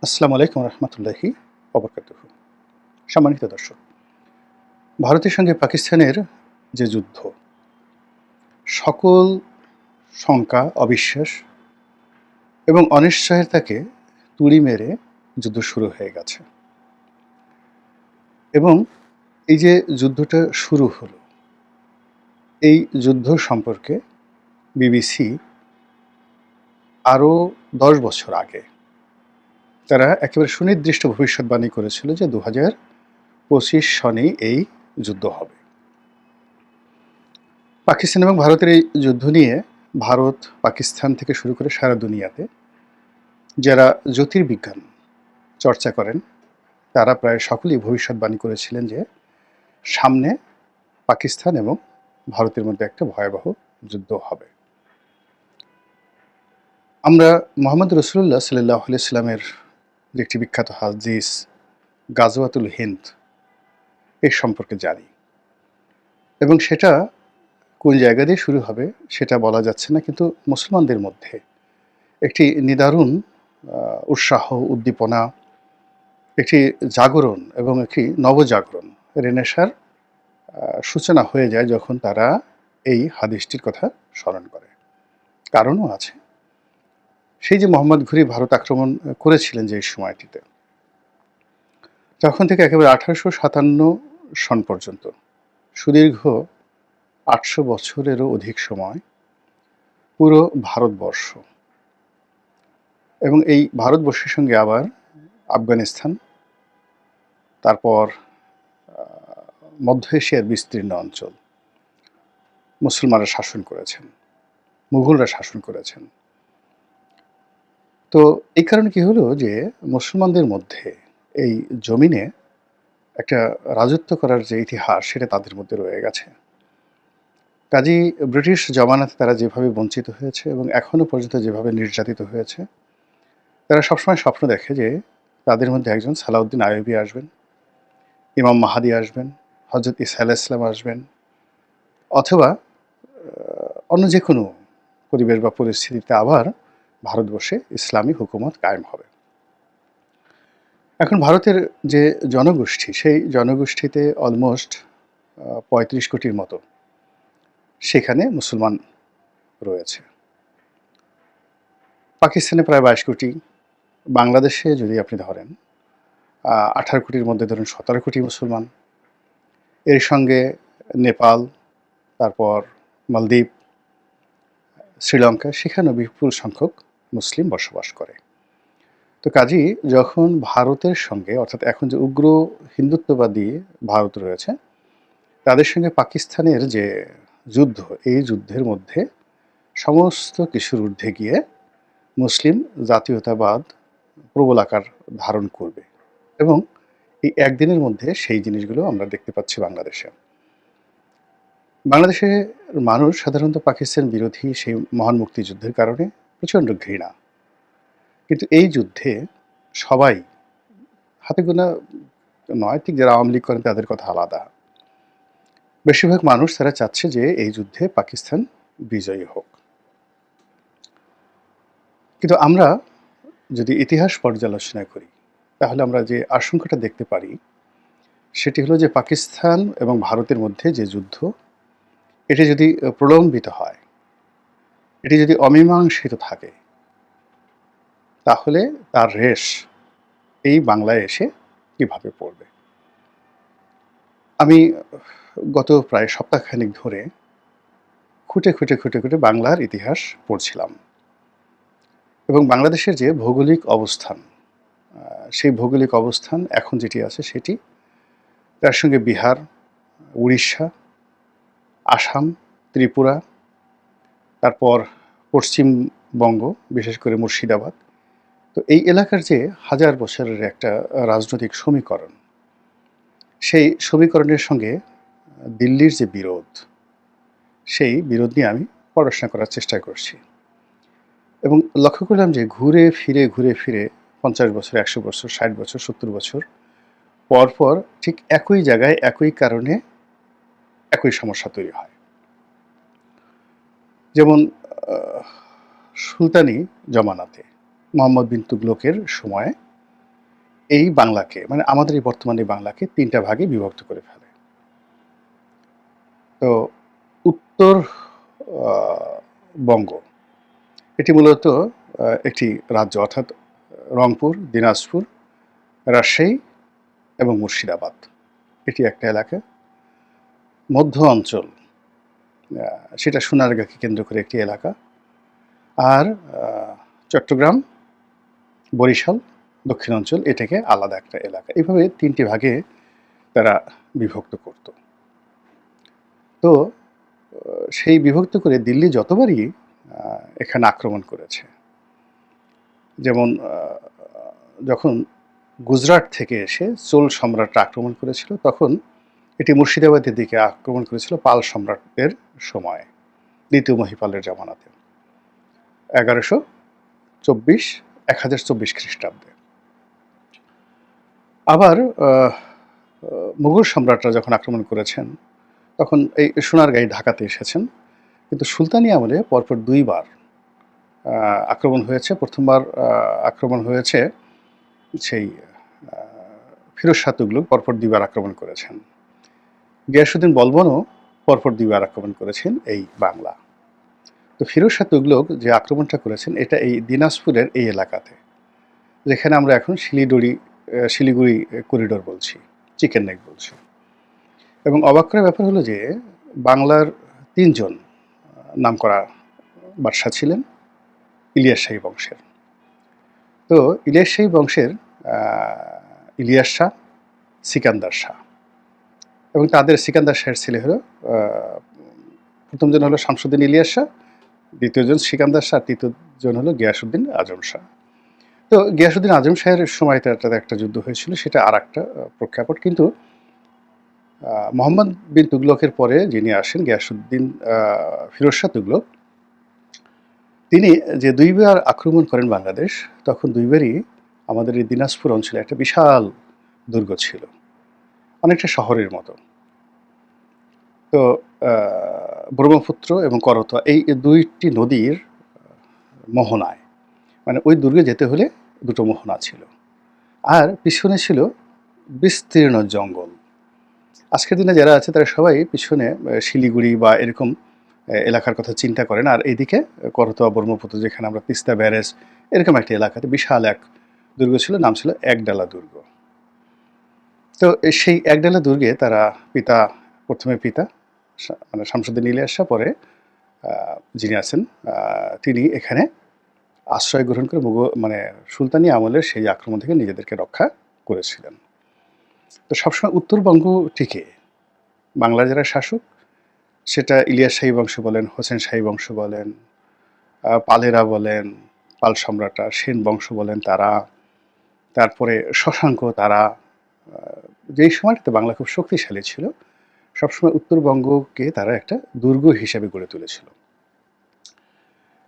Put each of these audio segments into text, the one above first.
আসসালামু আলাইকুম রহমতুল্লাহি ওবরকাতুহু। সম্মানিত দর্শক, ভারতের সঙ্গে পাকিস্তানের যে যুদ্ধ, সকল শঙ্কা, অবিশ্বাস এবং অনিশ্চয়তাকে তুড়ি মেরে যুদ্ধ শুরু হয়ে গেছে। এবং এই যে যুদ্ধটা শুরু হলো, এই যুদ্ধ সম্পর্কে বিবিসি আরও ১০ বছর আগে তারা একেবারে সুনির্দিষ্ট ভবিষ্যৎবাণী করেছিল যে ২০২৫ সনেই এই যুদ্ধ হবে। পাকিস্তান এবং ভারতের এই যুদ্ধ নিয়ে ভারত, পাকিস্তান থেকে শুরু করে সারা দুনিয়াতে যারা জ্যোতির্বিজ্ঞান চর্চা করেন তারা প্রায় সকলেই ভবিষ্যৎবাণী করেছিলেন যে সামনে পাকিস্তান এবং ভারতের মধ্যে একটা ভয়াবহ যুদ্ধ হবে। আমরা মোহাম্মদ রসুল্লাহ সাল্লাহ সাল্লামের যে একটি বিখ্যাত হাদিস গাজওয়াতুল হিন্দ এর সম্পর্কে জানি, এবং সেটা কোন জায়গা দিয়ে শুরু হবে সেটা বলা যাচ্ছে না, কিন্তু মুসলমানদের মধ্যে একটি নিদারুণ উৎসাহ, উদ্দীপনা, একটি জাগরণ এবং একটি নবজাগরণ, রেনেসার সূচনা হয়ে যায় যখন তারা এই হাদিসটির কথা স্মরণ করে। কারণও আছে। সেই যে মোহাম্মদ ঘুরি ভারত আক্রমণ করেছিলেন যে সময়টিতে, তখন থেকে একেবারে ১৮৫৭ সন পর্যন্ত সুদীর্ঘ ৮০০ বছরেরও অধিক সময় পুরো ভারতবর্ষ এবং এই ভারতবর্ষের সঙ্গে আবার আফগানিস্তান, তারপর মধ্য এশিয়ার বিস্তীর্ণ অঞ্চল মুসলমানরা শাসন করেছেন, মুঘলরা শাসন করেছেন। তো এই কারণে কি হলো যে মুসলমানদের মধ্যে এই জমিনে একটা রাজত্ব করার যে ইতিহাস সেটা তাদের মধ্যে রয়ে গেছে। কাজেই ব্রিটিশ জমানাতে তারা যেভাবে বঞ্চিত হয়েছে এবং এখনও পর্যন্ত যেভাবে নির্যাতিত হয়েছে, তারা সবসময় স্বপ্ন দেখে যে তাদের মধ্যে একজন সালাউদ্দিন আইয়ুবী আসবেন, ইমাম মাহাদি আসবেন, হজরত ঈসা আলাইহিস সালাম আসবেন, অথবা অন্য যে কোনো পরিবেশ বা পরিস্থিতিতে আবার ভারতবর্ষে ইসলামী হুকুমত কায়েম হবে। এখন ভারতের যে জনগোষ্ঠী, সেই জনগোষ্ঠীতে অলমোস্ট ৩৫ কোটির মতো সেখানে মুসলমান রয়েছে। পাকিস্তানে প্রায় ২২ কোটি, বাংলাদেশে যদি আপনি ধরেন ১৮ কোটির মধ্যে ধরুন ১৭ কোটি মুসলমান। এর সঙ্গে নেপাল, তারপর মালদ্বীপ, শ্রীলঙ্কা, সেখানেও বিপুল সংখ্যক মুসলিম বসবাস করে। তো কাজেই যখন ভারতের সঙ্গে, অর্থাৎ এখন যে উগ্র হিন্দুত্ববাদী ভারত রয়েছে, তাদের সঙ্গে পাকিস্তানের যে যুদ্ধ, এই যুদ্ধের মধ্যে সমস্ত কিছুর ঊর্ধ্বে গিয়ে মুসলিম জাতীয়তাবাদ প্রবল আকার ধারণ করবে, এবং এই একদিনের মধ্যে সেই জিনিসগুলো আমরা দেখতে পাচ্ছি বাংলাদেশে। বাংলাদেশের মানুষ সাধারণত পাকিস্তান বিরোধী সেই মহান মুক্তিযুদ্ধের কারণে প্রচণ্ড ঘৃণা, কিন্তু এই যুদ্ধে সবাই, হাতে গোনা নয়, ঠিক যারা আওয়ামী লীগ করেন তাদের কথা আলাদা, বেশিরভাগ মানুষ তারা চাচ্ছে যে এই যুদ্ধে পাকিস্তান বিজয়ী হোক। কিন্তু আমরা যদি ইতিহাস পর্যালোচনা করি, তাহলে আমরা যে আশঙ্কাটা দেখতে পারি সেটি হলো যে পাকিস্তান এবং ভারতের মধ্যে যে যুদ্ধ, এটি যদি প্রলম্বিত হয়, এটি যদি অমীমাংসিত থাকে, তাহলে তার রেশ এই বাংলায় এসে কিভাবে পড়বে। আমি গত প্রায় সপ্তাহখানেক ধরে খুঁটে খুঁটে খুঁটে খুঁটে বাংলার ইতিহাস পড়ছিলাম, এবং বাংলাদেশের যে ভৌগোলিক অবস্থান, সেই ভৌগোলিক অবস্থান এখন যেটি আছে সেটি, তার সঙ্গে বিহার, উড়িষ্যা, আসাম, ত্রিপুরা, তারপর পশ্চিমবঙ্গ, বিশেষ করে মুর্শিদাবাদ, তো এই এলাকার যে হাজার বছরের একটা রাজনৈতিক সমীকরণ, সেই সমীকরণের সঙ্গে দিল্লির যে বিরোধ, সেই বিরোধ নিয়ে আমি পড়াশোনা করার চেষ্টা করছি, এবং লক্ষ্য করলাম যে ঘুরে ফিরে ৫০ বছর, ১০০ বছর, ৬০ বছর, ৭০ বছর পরপর ঠিক একই জায়গায় একই কারণে একই সমস্যা তৈরি হয়। যেমন সুলতানি জমানাতে মোহাম্মদ বিন তুগলকের সময়ে এই বাংলাকে, মানে আমাদের এই বর্তমানে বাংলাকে ৩ টা ভাগে বিভক্ত করে ফেলে। তো উত্তর আ বঙ্গ এটি মূলত একটি রাজ্য, অর্থাৎ রংপুর, দিনাজপুর, রাজশাহী এবং মুর্শিদাবাদ। এটি একটা এলাকা। মধ্য অঞ্চল সেটা সোনারগাঁকে কেন্দ্র করে একটি এলাকা। আর চট্টগ্রাম, বরিশাল, দক্ষিণাঞ্চল এটাকে আলাদা একটা এলাকা। এভাবে ৩ টি ভাগে তারা বিভক্ত করত। তো সেই বিভক্ত করে দিল্লি যতবারই এখানে আক্রমণ করেছে, যেমন যখন গুজরাট থেকে এসে চোল সম্রাটরা আক্রমণ করেছিল, তখন এটি মুর্শিদাবাদের দিকে আক্রমণ করেছিল পাল সম্রাটদের সময়, দ্বিতীয় মহিপালের জামানাতে 1124 খ্রিস্টাব্দে। আবার মুঘল সম্রাটরা যখন আক্রমণ করেছেন, তখন এই সোনারগাঁই ঢাকাতে এসেছেন। কিন্তু সুলতানি আমলে পরপর ২ বার আক্রমণ হয়েছে। প্রথমবার আক্রমণ হয়েছে সেই ফিরোজ শাহ তুগলক, পরপর ২ বার আক্রমণ করেছেন। গিয়াসউদ্দিন বলবনও পরপর ২ বার আক্রমণ করেছেন এই বাংলা। তো ফিরোজ শাহ তুগলক যে আক্রমণটা করেছেন, এটা এই দিনাজপুরের এই এলাকাতে, যেখানে আমরা এখন শিলিগুড়ি করিডোর বলছি, চিকেন নেক বলছি। এবং অবাক করার ব্যাপার হলো যে বাংলার ৩ জন নামকরা বাদশাহ ছিলেন ইলিয়াস শাহী বংশের। তো ইলিয়াস শাহী বংশের ইলিয়াস শাহ, সিকান্দার শাহ, এবং তাদের সিকান্দার শাহের ছেলে হলো প্রথম জন হলো শামসুদ্দিন ইলিয়াস শাহ, দ্বিতীয় জন সিকান্দার শাহ, তৃতীয় জন হলো গিয়াসউদ্দিন আজম শাহ। তো গিয়াসউদ্দিন আজম শাহের সময়টাতে একটা যুদ্ধ হয়েছিল, সেটা আর একটা প্রেক্ষাপট। কিন্তু মোহাম্মদ বিন তুগলকের পরে যিনি আসেন, গিয়াসউদ্দিন ফিরোজ শাহ তুগলক, তিনি যে ২ বার আক্রমণ করেন বাংলাদেশ, তখন ২ বারই আমাদের এই দিনাজপুর অঞ্চলে একটা বিশাল দুর্গ ছিল, অনেকটা শহরের মতো। তো ব্রহ্মপুত্র এবং করতোয়া এই ২টি নদীর মোহনায়, মানে ওই দুর্গে যেতে হলে ২টো মোহনা ছিল, আর পিছনে ছিল বিস্তীর্ণ জঙ্গল। আজকের দিনে যারা আছে তারা সবাই পিছনে শিলিগুড়ি বা এরকম এলাকার কথা চিন্তা করেন, আর এইদিকে করতোয়া, ব্রহ্মপুত্র, যেখানে আমরা তিস্তা ব্যারেজ, এরকম একটা এলাকাতে বিশাল এক দুর্গ ছিল, নাম ছিল একডালা দুর্গ। তো সেই একডালা দুর্গে তারা প্রথমে পিতা মানে শামসুদ্দিন ইলিয়াস শাহ, পরে যিনি আছেন তিনি এখানে আশ্রয় গ্রহণ করে মানে সুলতানি আমলের সেই আক্রমণ থেকে নিজেদেরকে রক্ষা করেছিলেন। তো সবসময় উত্তরবঙ্গটিকে বাংলার যারা শাসক, সেটা ইলিয়াস শাহী বংশ বলেন, হোসেন শাহী বংশ বলেন, পালেরা বলেন, পাল সম্রাটরা, সেন বংশ বলেন তারা, তারপরে শশাঙ্ক তারা, যেই সময়টাতে বাংলা খুব শক্তিশালী ছিল, সবসময় উত্তরবঙ্গকে তারা একটা দুর্গ হিসেবে গড়ে তুলেছিল।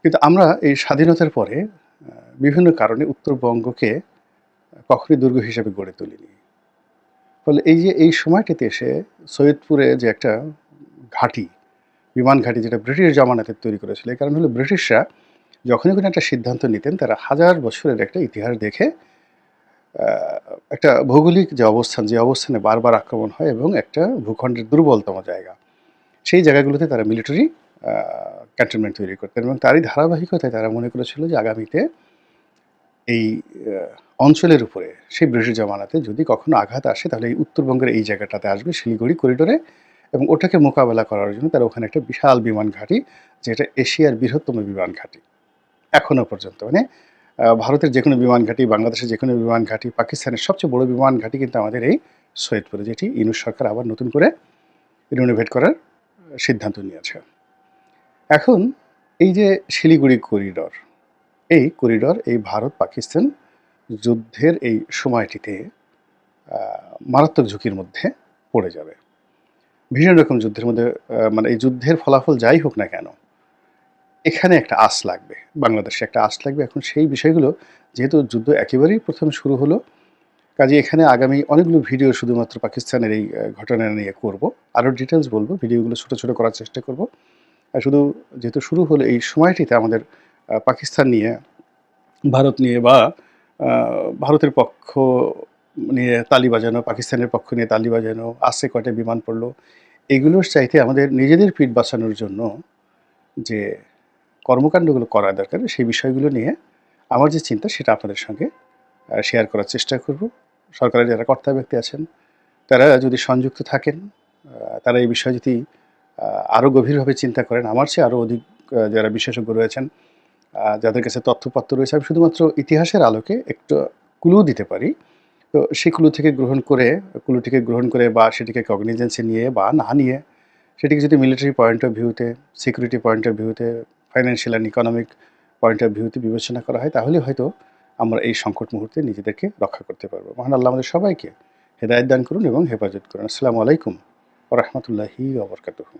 কিন্তু আমরা এই স্বাধীনতার পরে বিভিন্ন কারণে উত্তরবঙ্গকে কখনোই দুর্গ হিসেবে গড়ে তুলিনি। ফলে এই যে এই সময়টাতে এসে সৈয়দপুরে যে একটা ঘাঁটি, বিমান ঘাঁটি, যেটা ব্রিটিশ জামানাতে তৈরি করেছিল, এই কারণ হলো ব্রিটিশরা যখনই কোনো একটা সিদ্ধান্ত নিতেন, তারা হাজার বছরের একটা ইতিহাস দেখে একটা ভৌগোলিক যে অবস্থানে বারবার আক্রমণ হয় এবং একটা ভূখণ্ডের দুর্বলতম জায়গা, সেই জায়গাগুলোতে তারা মিলিটারি ক্যান্টনমেন্ট তৈরি করতেন। এবং তারই ধারাবাহিকতায় তারা মনে করেছিল যে আগামীতে এই অঞ্চলের উপরে সেই ব্রিটিশ জামানাতে যদি কখনো আঘাত আসে, তাহলে এই উত্তরবঙ্গের এই জায়গাটাতে আসবে, শিলিগুড়ি করিডোরে, এবং ওটাকে মোকাবেলা করার জন্য তারা ওখানে একটা বিশাল বিমান ঘাঁটি, যেটা এশিয়ার বৃহত্তম বিমান ঘাঁটি এখনও পর্যন্ত, মানে ভারতের যে কোনো বিমান ঘাঁটি, বাংলাদেশের যে কোনো বিমান ঘাঁটি, পাকিস্তানের সবচেয়ে বড় বিমান ঘাঁটি কিন্তু আমাদের এই সৈয়দপুরে, যেটি ইউনূস সরকার আবার নতুন করে রিনোভেট করার সিদ্ধান্ত নিয়েছে। এখন এই যে শিলিগুড়ি করিডর, এই করিডর এই ভারত পাকিস্তান যুদ্ধের এই সময়টিতে মারাত্মক ঝুঁকির মধ্যে পড়ে যাবে। ভীষণ রকম যুদ্ধের মধ্যে, মানে এই যুদ্ধের ফলাফল যাই হোক না কেন, এখানে একটা আঁচ লাগবে, বাংলাদেশে একটা আঁচ লাগবে। এখন সেই বিষয়গুলো, যেহেতু যুদ্ধ একেবারেই প্রথম শুরু হলো, কাজে এখানে আগামী অনেকগুলো ভিডিও শুধুমাত্র পাকিস্তানের এই ঘটনা নিয়ে করব, আরও ডিটেলস বলবো, ভিডিওগুলো ছোটো ছোটো করার চেষ্টা করব। আর শুধু যেহেতু শুরু হলো এই সময়টিতে আমাদের পাকিস্তান নিয়ে, ভারত নিয়ে বা ভারতের পক্ষ নিয়ে তালি বাজানো, পাকিস্তানের পক্ষ নিয়ে তালি বাজানো, আজকে কয়টা বিমান পড়লো, এগুলোর চাইতে আমাদের নিজেদের পিঠ বাঁচানোর জন্য যে কর্মকাণ্ডগুলো করা দরকার, সেই বিষয়গুলো নিয়ে আমার যে চিন্তা সেটা আপনাদের সঙ্গে শেয়ার করার চেষ্টা করব। সরকারের যারা কর্তা ব্যক্তি আছেন তারা যদি সংযুক্ত থাকেন, তারা এই বিষয়ে যদি আরও গভীরভাবে চিন্তা করেন, আমার চেয়ে আরও অধিক যারা বিশেষজ্ঞ রয়েছেন, যাদের কাছে তথ্যপত্র রয়েছে, আমি শুধুমাত্র ইতিহাসের আলোকে একটু ক্লু দিতে পারি। তো সেই ক্লুটিকে গ্রহণ করে বা সেটিকে কগনিজেন্সে নিয়ে বা না নিয়ে সেটিকে যদি মিলিটারি পয়েন্ট অফ ভিউতে, সিকিউরিটি পয়েন্ট অফ ভিউতে, financial and economic point of ভিউতে বিবেচনা করা হয়, তাহলে হয়তো আমরা এই সংকট মুহূর্তে নিজেদেরকে রক্ষা করতে পারবো। মহান আল্লাহ আমাদের সবাইকে হেদায়েত দান করুন এবং হেফাজত করুন। আসসালামু আলাইকুম ওয়া রাহমাতুল্লাহি ওয়া বারাকাতুহু।